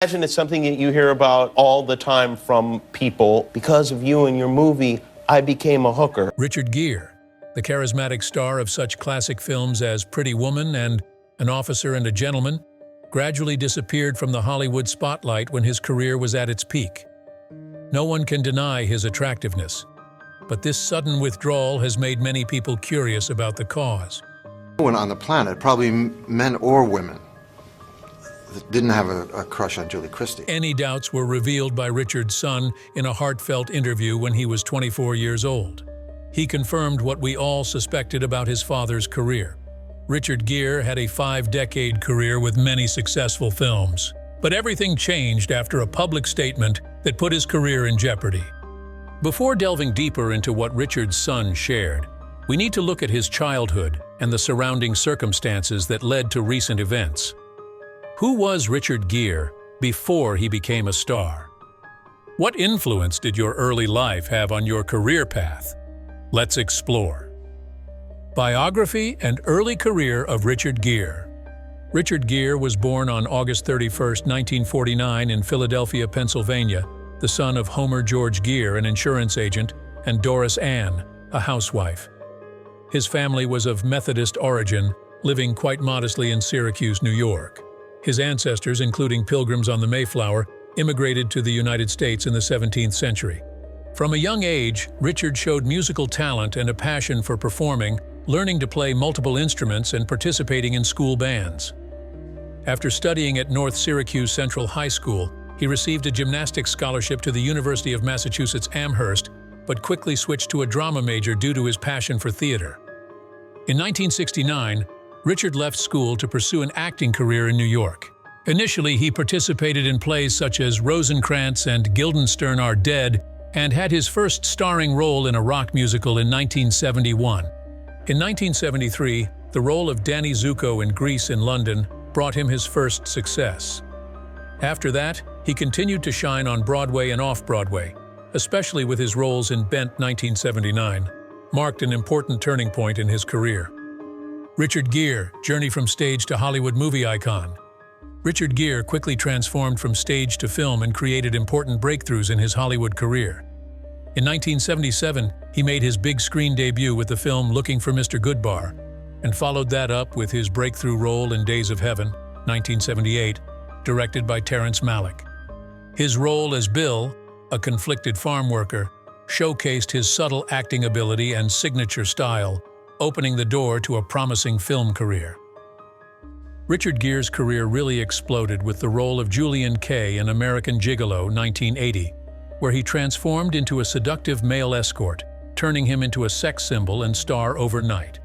Imagine it's something that you hear about all the time from people. Because of you and your movie, I became a hooker. Richard Gere, the charismatic star of such classic films as Pretty Woman and An Officer and a Gentleman, gradually disappeared from the Hollywood spotlight when his career was at its peak. No one can deny his attractiveness, but this sudden withdrawal has made many people curious about the cause. No one on the planet, probably men or women, didn't have a crush on Julie Christie. Any doubts were revealed by Richard's son in a heartfelt interview when he was 24 years old. He confirmed what we all suspected about his father's career. Richard Gere had a 5-decade career with many successful films, but everything changed after a public statement that put his career in jeopardy. Before delving deeper into what Richard's son shared, we need to look at his childhood and the surrounding circumstances that led to recent events. Who was Richard Gere before he became a star? What influence did your early life have on your career path? Let's explore. Biography and early career of Richard Gere. Richard Gere was born on August 31, 1949 in Philadelphia, Pennsylvania, the son of Homer George Gere, an insurance agent, and Doris Ann, a housewife. His family was of Methodist origin, living quite modestly in Syracuse, New York. His ancestors, including Pilgrims on the Mayflower, immigrated to the United States in the 17th century. From a young age, Richard showed musical talent and a passion for performing, learning to play multiple instruments and participating in school bands. After studying at North Syracuse Central High School, he received a gymnastics scholarship to the University of Massachusetts Amherst, but quickly switched to a drama major due to his passion for theater. In 1969, Richard left school to pursue an acting career in New York. Initially, he participated in plays such as Rosencrantz and Guildenstern Are Dead, and had his first starring role in a rock musical in 1971. In 1973, the role of Danny Zuko in Grease in London brought him his first success. After that, he continued to shine on Broadway and off-Broadway, especially with his roles in Bent 1979, marked an important turning point in his career. Richard Gere, journey from stage to Hollywood movie icon. Richard Gere quickly transformed from stage to film and created important breakthroughs in his Hollywood career. In 1977, he made his big screen debut with the film Looking for Mr. Goodbar, and followed that up with his breakthrough role in Days of Heaven, 1978, directed by Terrence Malick. His role as Bill, a conflicted farm worker, showcased his subtle acting ability and signature style, opening the door to a promising film career. Richard Gere's career really exploded with the role of Julian Kay in American Gigolo, 1980, where he transformed into a seductive male escort, turning him into a sex symbol and star overnight.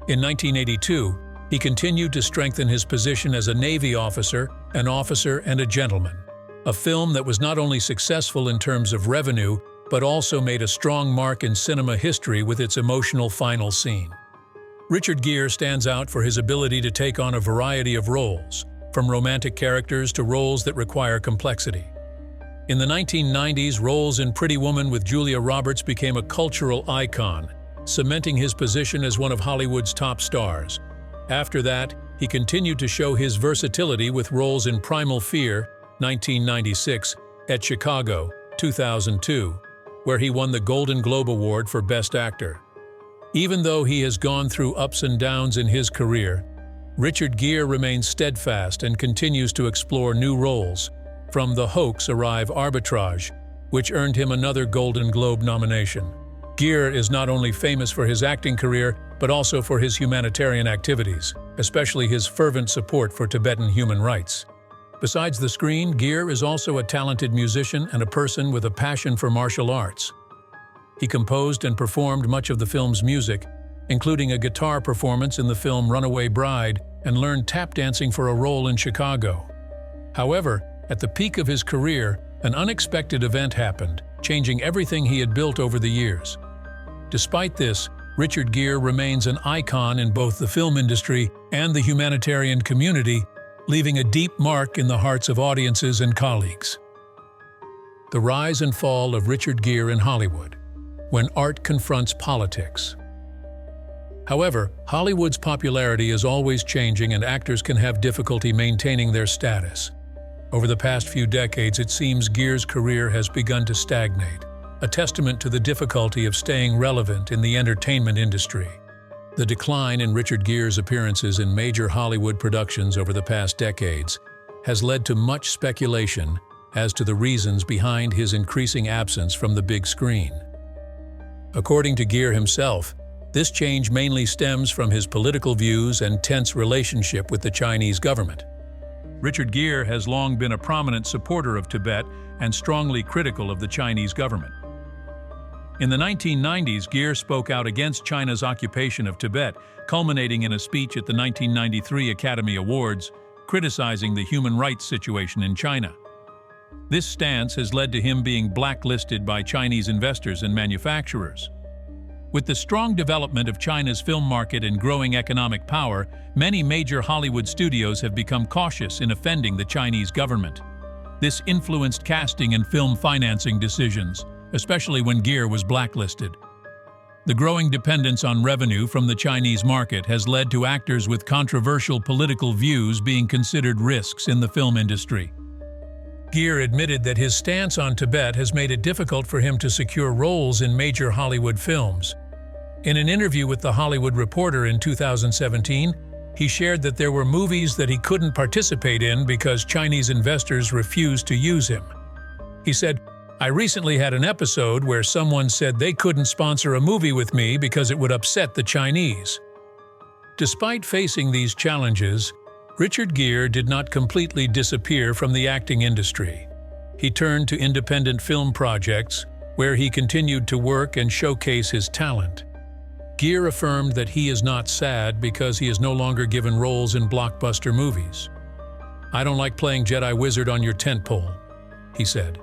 In 1982, he continued to strengthen his position as a Navy officer, an officer and a gentleman, a film that was not only successful in terms of revenue, but also made a strong mark in cinema history with its emotional final scene. Richard Gere stands out for his ability to take on a variety of roles, from romantic characters to roles that require complexity. In the 1990s, roles in Pretty Woman with Julia Roberts became a cultural icon, cementing his position as one of Hollywood's top stars. After that, he continued to show his versatility with roles in Primal Fear, 1996, at Chicago, 2002, where he won the Golden Globe Award for Best Actor. Even though he has gone through ups and downs in his career, Richard Gere remains steadfast and continues to explore new roles. From The Hoax arrive Arbitrage, which earned him another Golden Globe nomination. Gere is not only famous for his acting career, but also for his humanitarian activities, especially his fervent support for Tibetan human rights. Besides the screen, Gere is also a talented musician and a person with a passion for martial arts. He composed and performed much of the film's music, including a guitar performance in the film Runaway Bride, and learned tap dancing for a role in Chicago. However, at the peak of his career, an unexpected event happened, changing everything he had built over the years. Despite this, Richard Gere remains an icon in both the film industry and the humanitarian community, leaving a deep mark in the hearts of audiences and colleagues. The rise and fall of Richard Gere in Hollywood, when art confronts politics. However, Hollywood's popularity is always changing and actors can have difficulty maintaining their status. Over the past few decades, it seems Gere's career has begun to stagnate, a testament to the difficulty of staying relevant in the entertainment industry. The decline in Richard Gere's appearances in major Hollywood productions over the past decades has led to much speculation as to the reasons behind his increasing absence from the big screen. According to Gere himself, this change mainly stems from his political views and tense relationship with the Chinese government. Richard Gere has long been a prominent supporter of Tibet and strongly critical of the Chinese government. In the 1990s, Gere spoke out against China's occupation of Tibet, culminating in a speech at the 1993 Academy Awards, criticizing the human rights situation in China. This stance has led to him being blacklisted by Chinese investors and manufacturers. With the strong development of China's film market and growing economic power, many major Hollywood studios have become cautious in offending the Chinese government. This influenced casting and film financing decisions, especially when Gere was blacklisted. The growing dependence on revenue from the Chinese market has led to actors with controversial political views being considered risks in the film industry. Gere admitted that his stance on Tibet has made it difficult for him to secure roles in major Hollywood films. In an interview with The Hollywood Reporter in 2017, he shared that there were movies that he couldn't participate in because Chinese investors refused to use him. He said, "I recently had an episode where someone said they couldn't sponsor a movie with me because it would upset the Chinese." Despite facing these challenges, Richard Gere did not completely disappear from the acting industry. He turned to independent film projects, where he continued to work and showcase his talent. Gere affirmed that he is not sad because he is no longer given roles in blockbuster movies. "I don't like playing Jedi Wizard on your tentpole," he said.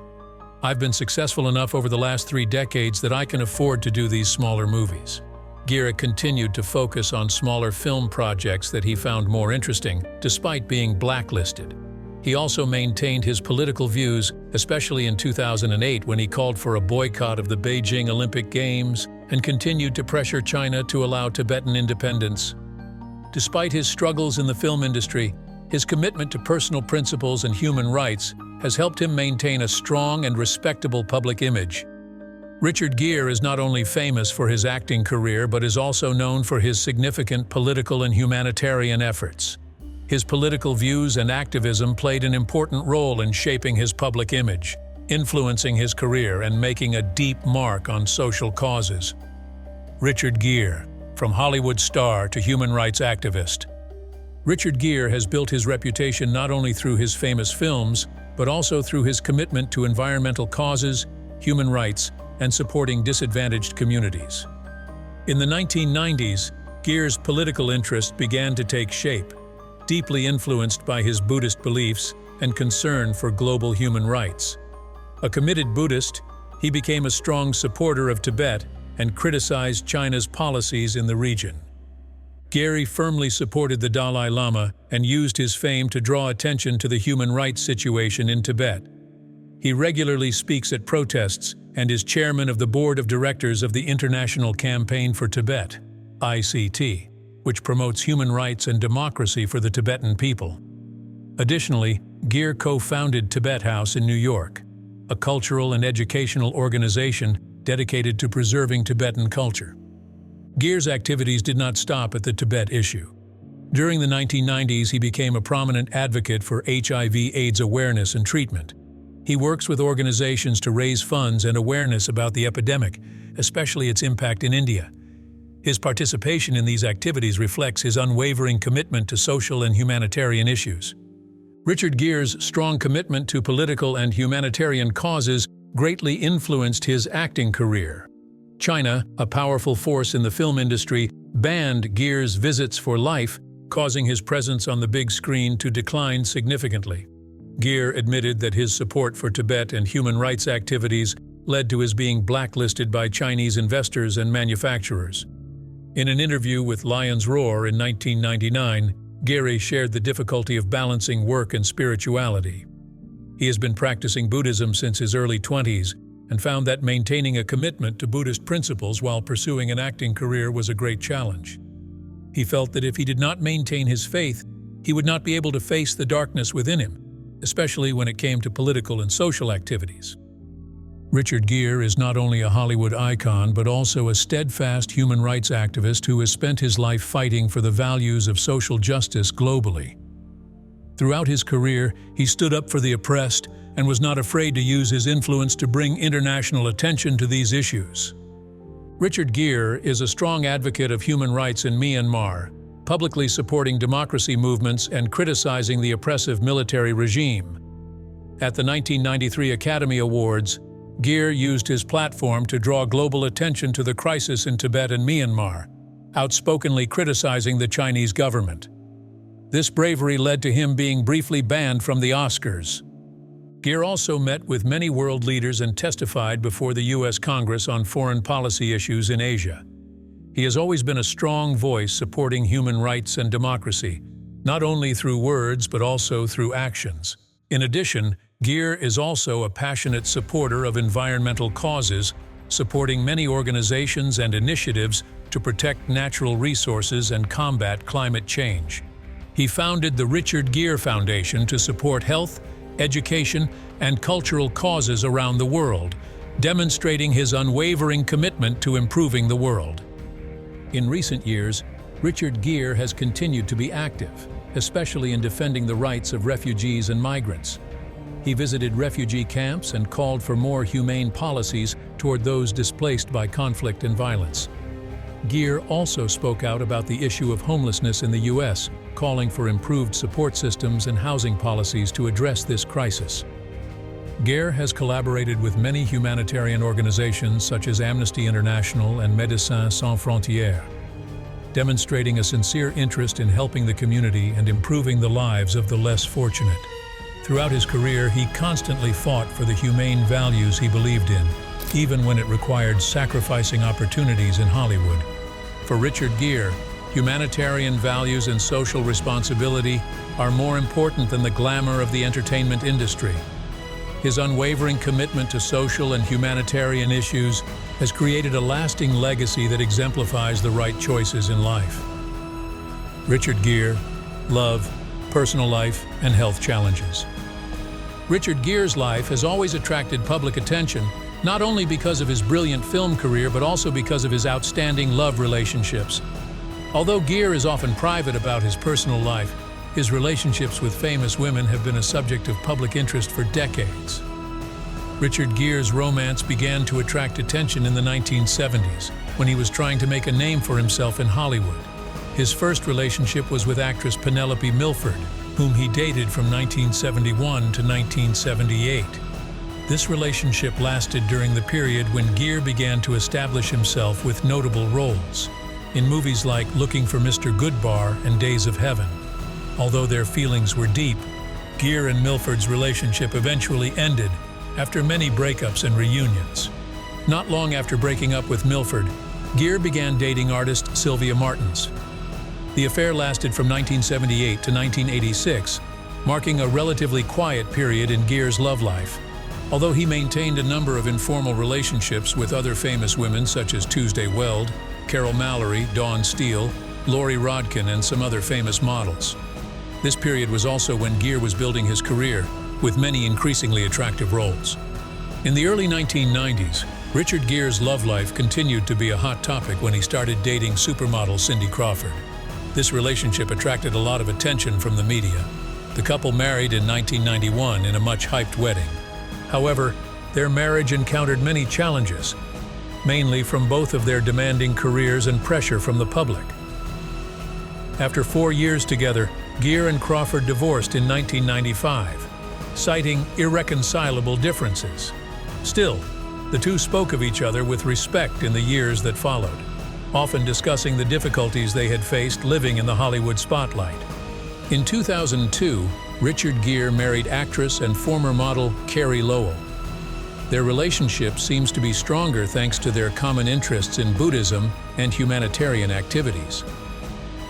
"I've been successful enough over the last 3 decades that I can afford to do these smaller movies." Gere continued to focus on smaller film projects that he found more interesting, despite being blacklisted. He also maintained his political views, especially in 2008 when he called for a boycott of the Beijing Olympic Games and continued to pressure China to allow Tibetan independence. Despite his struggles in the film industry, his commitment to personal principles and human rights has helped him maintain a strong and respectable public image. Richard Gere is not only famous for his acting career but is also known for his significant political and humanitarian efforts. His political views and activism played an important role in shaping his public image, influencing his career and making a deep mark on social causes. Richard Gere, from Hollywood star to human rights activist. Richard Gere has built his reputation not only through his famous films, but also through his commitment to environmental causes, human rights, and supporting disadvantaged communities. In the 1990s, Gere's political interest began to take shape, deeply influenced by his Buddhist beliefs and concern for global human rights. A committed Buddhist, he became a strong supporter of Tibet and criticized China's policies in the region. Gere firmly supported the Dalai Lama and used his fame to draw attention to the human rights situation in Tibet. He regularly speaks at protests and is chairman of the board of directors of the International Campaign for Tibet, ICT, which promotes human rights and democracy for the Tibetan people. Additionally, Gere co-founded Tibet House in New York, a cultural and educational organization dedicated to preserving Tibetan culture. Gere's activities did not stop at the Tibet issue. During the 1990s, he became a prominent advocate for HIV/AIDS awareness and treatment. He works with organizations to raise funds and awareness about the epidemic, especially its impact in India. His participation in these activities reflects his unwavering commitment to social and humanitarian issues. Richard Gere's strong commitment to political and humanitarian causes greatly influenced his acting career. China, a powerful force in the film industry, banned Gere's visits for life, causing his presence on the big screen to decline significantly. Gere admitted that his support for Tibet and human rights activities led to his being blacklisted by Chinese investors and manufacturers. In an interview with Lion's Roar in 1999, Gere shared the difficulty of balancing work and spirituality. He has been practicing Buddhism since his early 20s and found that maintaining a commitment to Buddhist principles while pursuing an acting career was a great challenge. He felt that if he did not maintain his faith, he would not be able to face the darkness within him. especially when it came to political and social activities. Richard Gere is not only a Hollywood icon, but also a steadfast human rights activist who has spent his life fighting for the values of social justice globally. Throughout his career, he stood up for the oppressed and was not afraid to use his influence to bring international attention to these issues. Richard Gere is a strong advocate of human rights in Myanmar, publicly supporting democracy movements and criticizing the oppressive military regime. At the 1993 Academy Awards, Gere used his platform to draw global attention to the crisis in Tibet and Myanmar, outspokenly criticizing the Chinese government. This bravery led to him being briefly banned from the Oscars. Gere also met with many world leaders and testified before the U.S. Congress on foreign policy issues in Asia. He has always been a strong voice supporting human rights and democracy, not only through words but also through actions. In addition, Gere is also a passionate supporter of environmental causes, supporting many organizations and initiatives to protect natural resources and combat climate change. He founded the Richard Gere Foundation to support health, education, and cultural causes around the world, demonstrating his unwavering commitment to improving the world. In recent years, Richard Gere has continued to be active, especially in defending the rights of refugees and migrants. He visited refugee camps and called for more humane policies toward those displaced by conflict and violence. Gere also spoke out about the issue of homelessness in the U.S., calling for improved support systems and housing policies to address this crisis. Gere has collaborated with many humanitarian organizations such as Amnesty International and Médecins Sans Frontières, demonstrating a sincere interest in helping the community and improving the lives of the less fortunate. Throughout his career, he constantly fought for the humane values he believed in, even when it required sacrificing opportunities in Hollywood. For Richard Gere, humanitarian values and social responsibility are more important than the glamour of the entertainment industry. His unwavering commitment to social and humanitarian issues has created a lasting legacy that exemplifies the right choices in life. Richard Gere, love, personal life, and health challenges. Richard Gere's life has always attracted public attention, not only because of his brilliant film career, but also because of his outstanding love relationships. Although Gere is often private about his personal life, his relationships with famous women have been a subject of public interest for decades. Richard Gere's romance began to attract attention in the 1970s, when he was trying to make a name for himself in Hollywood. His first relationship was with actress Penelope Milford, whom he dated from 1971 to 1978. This relationship lasted during the period when Gere began to establish himself with notable roles in movies like Looking for Mr. Goodbar and Days of Heaven. Although their feelings were deep, Gere and Milford's relationship eventually ended after many breakups and reunions. Not long after breaking up with Milford, Gere began dating artist Sylvia Martins. The affair lasted from 1978 to 1986, marking a relatively quiet period in Gere's love life. Although he maintained a number of informal relationships with other famous women such as Tuesday Weld, Carol Mallory, Dawn Steele, Lori Rodkin, and some other famous models. This period was also when Gere was building his career, with many increasingly attractive roles. In the early 1990s, Richard Gere's love life continued to be a hot topic when he started dating supermodel Cindy Crawford. This relationship attracted a lot of attention from the media. The couple married in 1991 in a much-hyped wedding. However, their marriage encountered many challenges, mainly from both of their demanding careers and pressure from the public. After 4 years together, Gere and Crawford divorced in 1995, citing irreconcilable differences. Still, the two spoke of each other with respect in the years that followed, often discussing the difficulties they had faced living in the Hollywood spotlight. In 2002, Richard Gere married actress and former model Carrie Lowell. Their relationship seems to be stronger thanks to their common interests in Buddhism and humanitarian activities.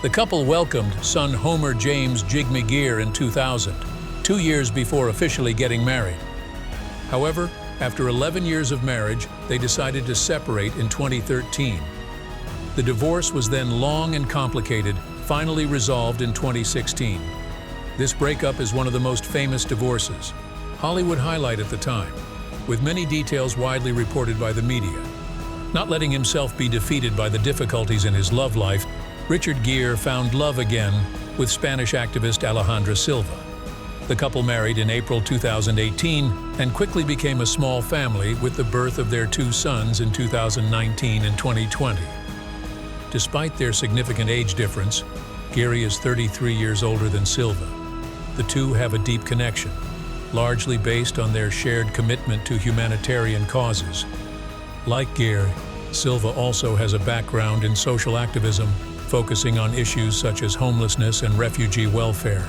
The couple welcomed son Homer James Jigme Gere in 2000, 2 years before officially getting married. However, after 11 years of marriage, they decided to separate in 2013. The divorce was then long and complicated, finally resolved in 2016. This breakup is one of the most famous divorces, Hollywood highlight at the time, with many details widely reported by the media. Not letting himself be defeated by the difficulties in his love life, Richard Gere found love again with Spanish activist Alejandra Silva. The couple married in April 2018 and quickly became a small family with the birth of their 2 sons in 2019 and 2020. Despite their significant age difference, Gere is 33 years older than Silva. The two have a deep connection, largely based on their shared commitment to humanitarian causes. Like Gere, Silva also has a background in social activism, focusing on issues such as homelessness and refugee welfare.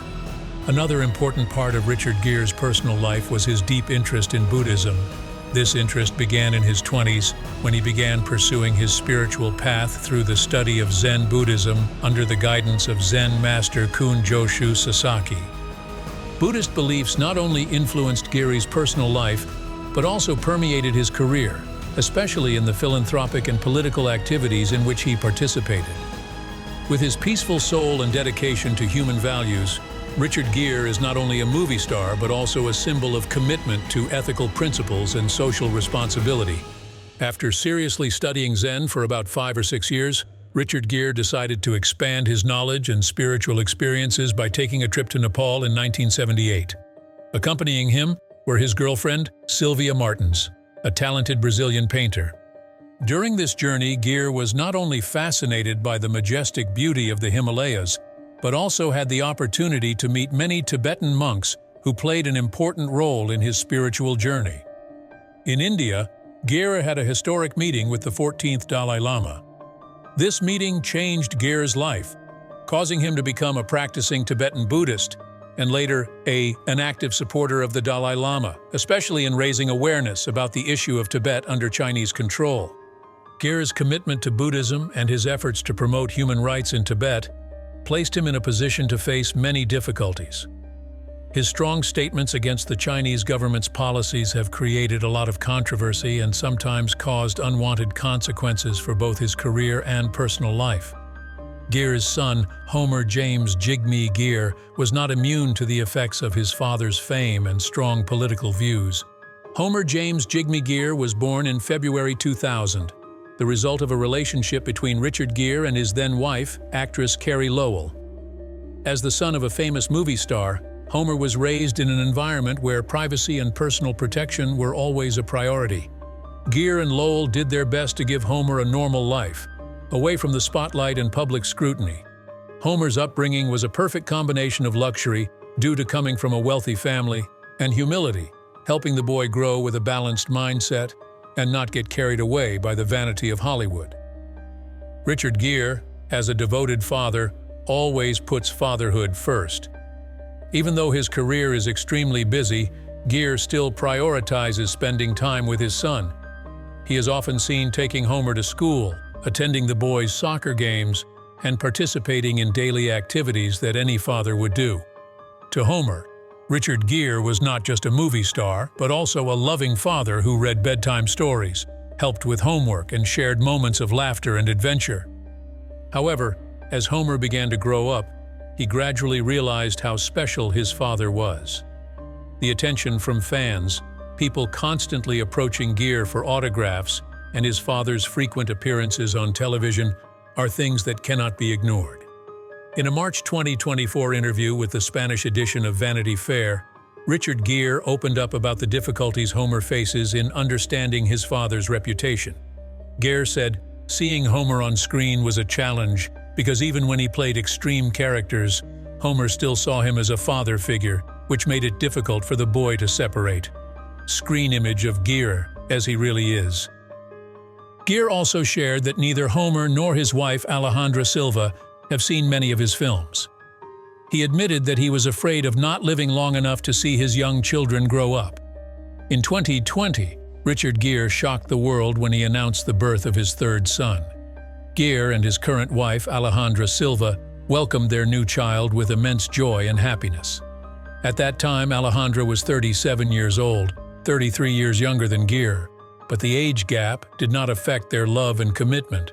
Another important part of Richard Gere's personal life was his deep interest in Buddhism. This interest began in his 20s when he began pursuing his spiritual path through the study of Zen Buddhism under the guidance of Zen master Kun-joshu Sasaki. Buddhist beliefs not only influenced Gere's personal life, but also permeated his career, especially in the philanthropic and political activities in which he participated. With his peaceful soul and dedication to human values, Richard Gere is not only a movie star but also a symbol of commitment to ethical principles and social responsibility. After seriously studying Zen for about 5 or 6 years, Richard Gere decided to expand his knowledge and spiritual experiences by taking a trip to Nepal in 1978. Accompanying him were his girlfriend, Sylvia Martins, a talented Brazilian painter. During this journey, Gere was not only fascinated by the majestic beauty of the Himalayas, but also had the opportunity to meet many Tibetan monks who played an important role in his spiritual journey. In India, Gere had a historic meeting with the 14th Dalai Lama. This meeting changed Gere's life, causing him to become a practicing Tibetan Buddhist and later an active supporter of the Dalai Lama, especially in raising awareness about the issue of Tibet under Chinese control. Gere's commitment to Buddhism and his efforts to promote human rights in Tibet placed him in a position to face many difficulties. His strong statements against the Chinese government's policies have created a lot of controversy and sometimes caused unwanted consequences for both his career and personal life. Gere's son, Homer James Jigme Gere, was not immune to the effects of his father's fame and strong political views. Homer James Jigme Gere was born in February 2000, the result of a relationship between Richard Gere and his then-wife, actress Carrie Lowell. As the son of a famous movie star, Homer was raised in an environment where privacy and personal protection were always a priority. Gere and Lowell did their best to give Homer a normal life, away from the spotlight and public scrutiny. Homer's upbringing was a perfect combination of luxury, due to coming from a wealthy family, and humility, helping the boy grow with a balanced mindset and not get carried away by the vanity of Hollywood. Richard Gere, as a devoted father, always puts fatherhood first. Even though his career is extremely busy, Gere still prioritizes spending time with his son. He is often seen taking Homer to school, attending the boys' soccer games, and participating in daily activities that any father would do. To Homer, Richard Gere was not just a movie star, but also a loving father who read bedtime stories, helped with homework, and shared moments of laughter and adventure. However, as Homer began to grow up, he gradually realized how special his father was. The attention from fans, people constantly approaching Gere for autographs, and his father's frequent appearances on television are things that cannot be ignored. In a March 2024 interview with the Spanish edition of Vanity Fair, Richard Gere opened up about the difficulties Homer faces in understanding his father's reputation. Gere said, "Seeing Homer on screen was a challenge because even when he played extreme characters, Homer still saw him as a father figure, which made it difficult for the boy to separate. Screen image of Gere as he really is." Gere also shared that neither Homer nor his wife Alejandra Silva have seen many of his films. He admitted that he was afraid of not living long enough to see his young children grow up. In 2020, Richard Gere shocked the world when he announced the birth of his third son. Gere and his current wife Alejandra Silva welcomed their new child with immense joy and happiness. At that time, Alejandra was 37 years old, 33 years younger than Gere, but the age gap did not affect their love and commitment.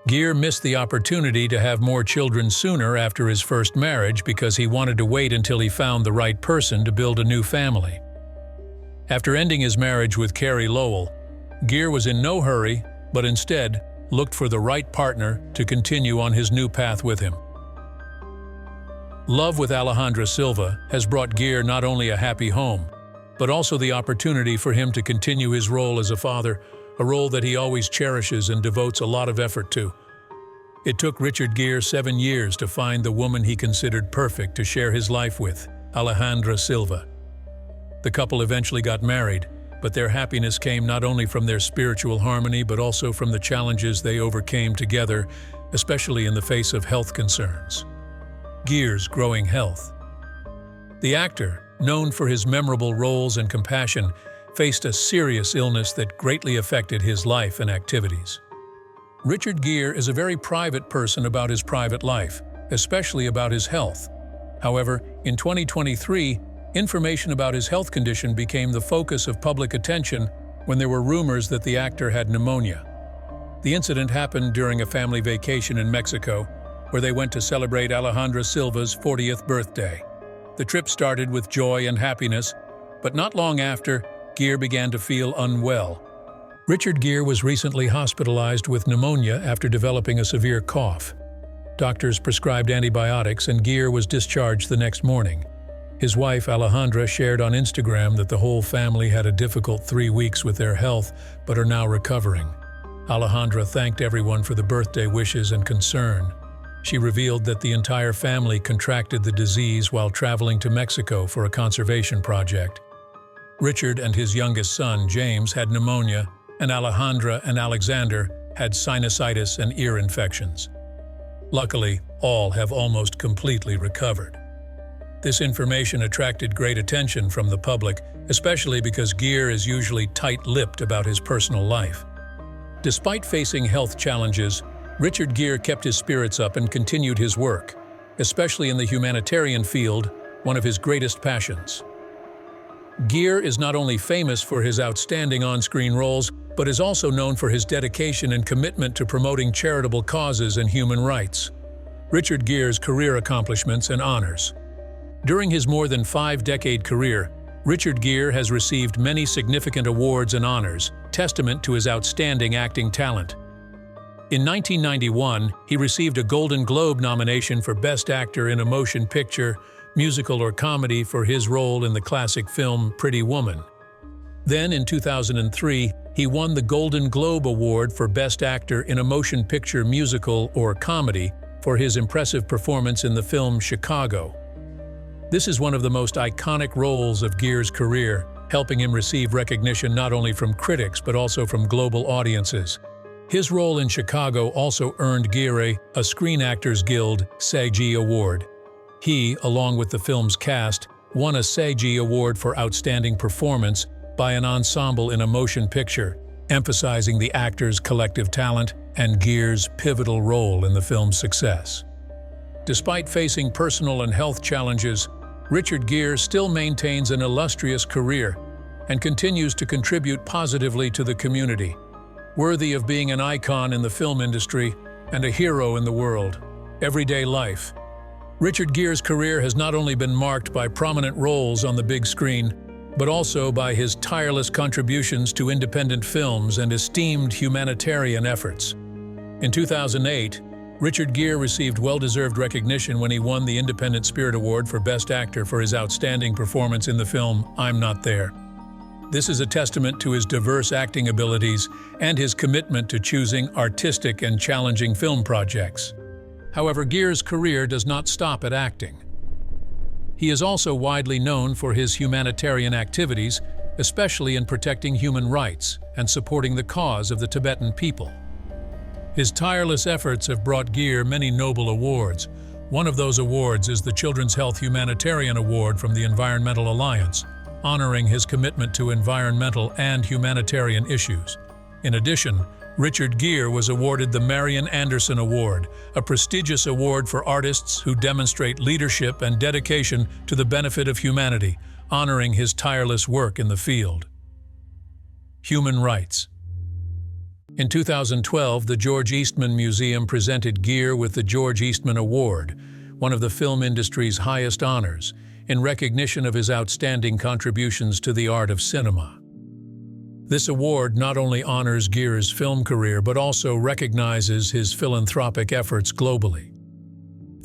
Gere missed the opportunity to have more children sooner after his first marriage because he wanted to wait until he found the right person to build a new family. After ending his marriage with Carrie Lowell, Gere was in no hurry, but instead looked for the right partner to continue on his new path with him. Love with Alejandra Silva has brought Gere not only a happy home, but also the opportunity for him to continue his role as a father, a role that he always cherishes and devotes a lot of effort to. It took Richard Gere 7 years to find the woman he considered perfect to share his life with, Alejandra Silva. The couple eventually got married, but their happiness came not only from their spiritual harmony but also from the challenges they overcame together, especially in the face of health concerns. Gere's growing health. The actor, known for his memorable roles and compassion, faced a serious illness that greatly affected his life and activities. Richard Gere is a very private person about his private life, especially about his health. However, in 2023, information about his health condition became the focus of public attention when there were rumors that the actor had pneumonia. The incident happened during a family vacation in Mexico, where they went to celebrate Alejandra Silva's 40th birthday. The trip started with joy and happiness, but not long after, Gere began to feel unwell. Richard Gere was recently hospitalized with pneumonia after developing a severe cough. Doctors prescribed antibiotics and Gere was discharged the next morning. His wife, Alejandra, shared on Instagram that the whole family had a difficult 3 weeks with their health, but are now recovering. Alejandra thanked everyone for the birthday wishes and concern. She revealed that the entire family contracted the disease while traveling to Mexico for a conservation project. Richard and his youngest son, James, had pneumonia, and Alejandra and Alexander had sinusitis and ear infections. Luckily, all have almost completely recovered. This information attracted great attention from the public, especially because Gere is usually tight-lipped about his personal life. Despite facing health challenges, Richard Gere kept his spirits up and continued his work, especially in the humanitarian field, one of his greatest passions. Gere is not only famous for his outstanding on-screen roles, but is also known for his dedication and commitment to promoting charitable causes and human rights. Richard Gere's career accomplishments and honors. During his more than 5-decade career, Richard Gere has received many significant awards and honors, testament to his outstanding acting talent. In 1991, he received a Golden Globe nomination for Best Actor in a Motion Picture, Musical or Comedy for his role in the classic film Pretty Woman. Then, in 2003, he won the Golden Globe Award for Best Actor in a Motion Picture, Musical or Comedy for his impressive performance in the film Chicago. This is one of the most iconic roles of Gere's career, helping him receive recognition not only from critics but also from global audiences. His role in Chicago also earned Gere a Screen Actors Guild SAG Award. He, along with the film's cast, won a SAG Award for Outstanding Performance by an ensemble in a motion picture, emphasizing the actors' collective talent and Gere's pivotal role in the film's success. Despite facing personal and health challenges, Richard Gere still maintains an illustrious career and continues to contribute positively to the community, worthy of being an icon in the film industry and a hero in the world. Everyday life. Richard Gere's career has not only been marked by prominent roles on the big screen, but also by his tireless contributions to independent films and esteemed humanitarian efforts. In 2008, Richard Gere received well-deserved recognition when he won the Independent Spirit Award for Best Actor for his outstanding performance in the film I'm Not There. This is a testament to his diverse acting abilities and his commitment to choosing artistic and challenging film projects. However, Gere's career does not stop at acting. He is also widely known for his humanitarian activities, especially in protecting human rights and supporting the cause of the Tibetan people. His tireless efforts have brought Gere many noble awards. One of those awards is the Children's Health Humanitarian Award from the Environmental Alliance, honoring his commitment to environmental and humanitarian issues. In addition, Richard Gere was awarded the Marian Anderson Award, a prestigious award for artists who demonstrate leadership and dedication to the benefit of humanity, honoring his tireless work in the field. Human rights. In 2012, the George Eastman Museum presented Gere with the George Eastman Award, one of the film industry's highest honors, in recognition of his outstanding contributions to the art of cinema. This award not only honors Gere's film career but also recognizes his philanthropic efforts globally.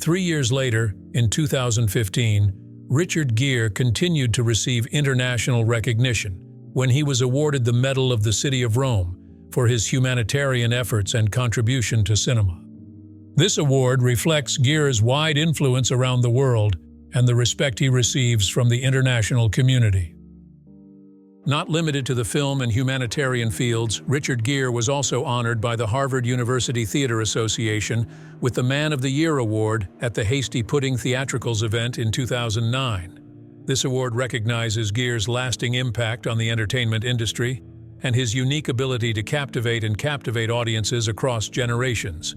3 years later, in 2015, Richard Gere continued to receive international recognition when he was awarded the Medal of the City of Rome for his humanitarian efforts and contribution to cinema. This award reflects Gere's wide influence around the world and the respect he receives from the international community. Not limited to the film and humanitarian fields, Richard Gere was also honored by the Harvard University Theater Association with the Man of the Year Award at the Hasty Pudding Theatricals event in 2009. This award recognizes Gere's lasting impact on the entertainment industry and his unique ability to captivate audiences across generations.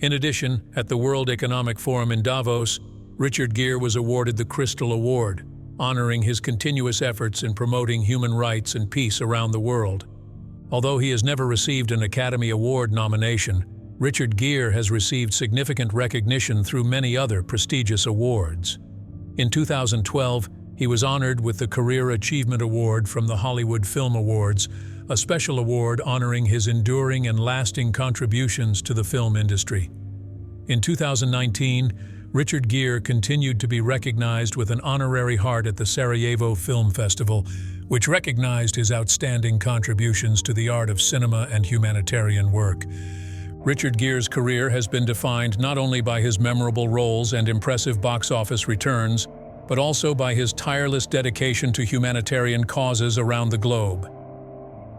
In addition, at the World Economic Forum in Davos, Richard Gere was awarded the Crystal Award, honoring his continuous efforts in promoting human rights and peace around the world. Although he has never received an Academy Award nomination, Richard Gere has received significant recognition through many other prestigious awards. In 2012, he was honored with the Career Achievement Award from the Hollywood Film Awards, a special award honoring his enduring and lasting contributions to the film industry. In 2019, Richard Gere continued to be recognized with an honorary heart at the Sarajevo Film Festival, which recognized his outstanding contributions to the art of cinema and humanitarian work. Richard Gere's career has been defined not only by his memorable roles and impressive box office returns, but also by his tireless dedication to humanitarian causes around the globe.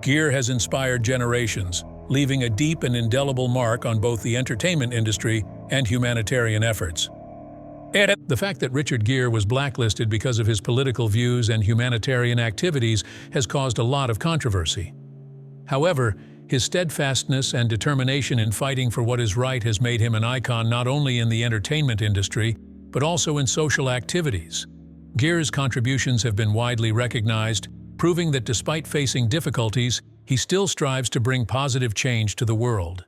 Gere has inspired generations, leaving a deep and indelible mark on both the entertainment industry and humanitarian efforts. The fact that Richard Gere was blacklisted because of his political views and humanitarian activities has caused a lot of controversy. However, his steadfastness and determination in fighting for what is right has made him an icon not only in the entertainment industry, but also in social activities. Gere's contributions have been widely recognized, proving that despite facing difficulties, he still strives to bring positive change to the world.